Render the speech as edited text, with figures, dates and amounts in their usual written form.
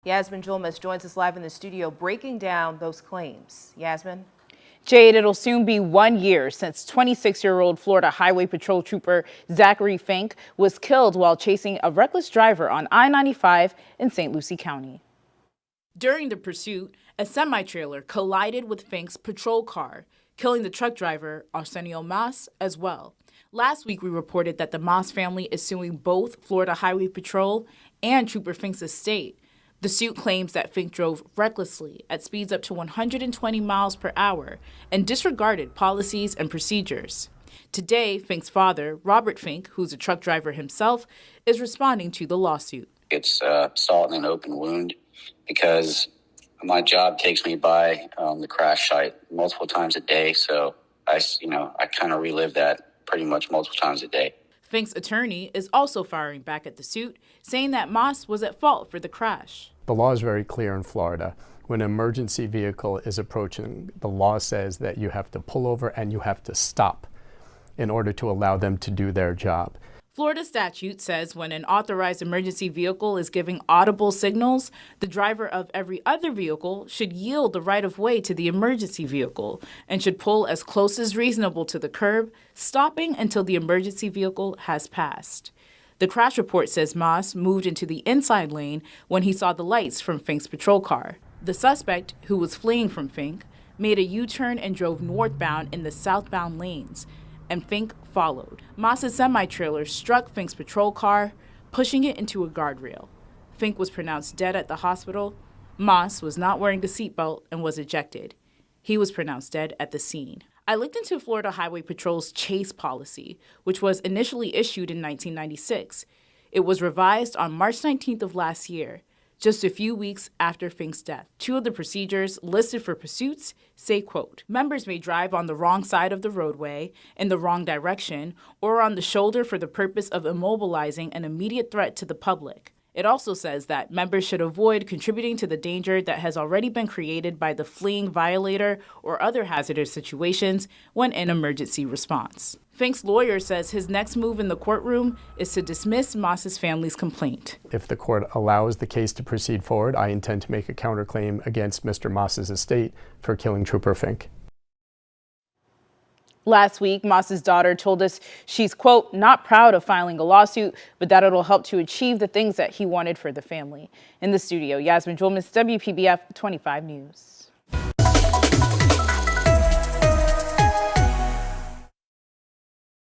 Yasmin Julmus joins us live in the studio breaking down those claims. Yasmin? Jade, it'll soon be 1 year since 26-year-old Florida Highway Patrol Trooper Zachary Fink was killed while chasing a reckless driver on I-95 in St. Lucie County. During the pursuit, a semi-trailer collided with Fink's patrol car, killing the truck driver, Arsenio Mas, as well. Last week, we reported that the Mas family is suing both Florida Highway Patrol and Trooper Fink's estate. The suit claims that Fink drove recklessly at speeds up to 120 miles per hour and disregarded policies and procedures. Today, Fink's father, Robert Fink, who's a truck driver himself, is responding to the lawsuit. It's assault and an open wound because my job takes me by the crash site multiple times a day. So I kind of relive that pretty much multiple times a day. Fink's attorney is also firing back at the suit, saying that Mas was at fault for the crash. The law is very clear in Florida. When an emergency vehicle is approaching, the law says that you have to pull over and you have to stop in order to allow them to do their job. Florida statute says when an authorized emergency vehicle is giving audible signals, the driver of every other vehicle should yield the right of way to the emergency vehicle and should pull as close as reasonable to the curb, stopping until the emergency vehicle has passed. The crash report says Mas moved into the inside lane when he saw the lights from Fink's patrol car. The suspect, who was fleeing from Fink, made a U-turn and drove northbound in the southbound lanes, and Fink followed. Mas's semi-trailer struck Fink's patrol car, pushing it into a guardrail. Fink was pronounced dead at the hospital. Mas was not wearing a seatbelt and was ejected. He was pronounced dead at the scene. I looked into Florida Highway Patrol's chase policy, which was initially issued in 1996. It was revised on March 19th of last year, just a few weeks after Fink's death. Two of the procedures listed for pursuits say, quote, members may drive on the wrong side of the roadway, in the wrong direction, or on the shoulder for the purpose of immobilizing an immediate threat to the public. It also says that members should avoid contributing to the danger that has already been created by the fleeing violator or other hazardous situations when in emergency response. Fink's lawyer says his next move in the courtroom is to dismiss Mas's family's complaint. If the court allows the case to proceed forward, I intend to make a counterclaim against Mr. Mas's estate for killing Trooper Fink. Last week, Mas's daughter told us she's, quote, not proud of filing a lawsuit, but that it'll help to achieve the things that he wanted for the family. In the studio, Yasmin Julmus, WPBF 25 News.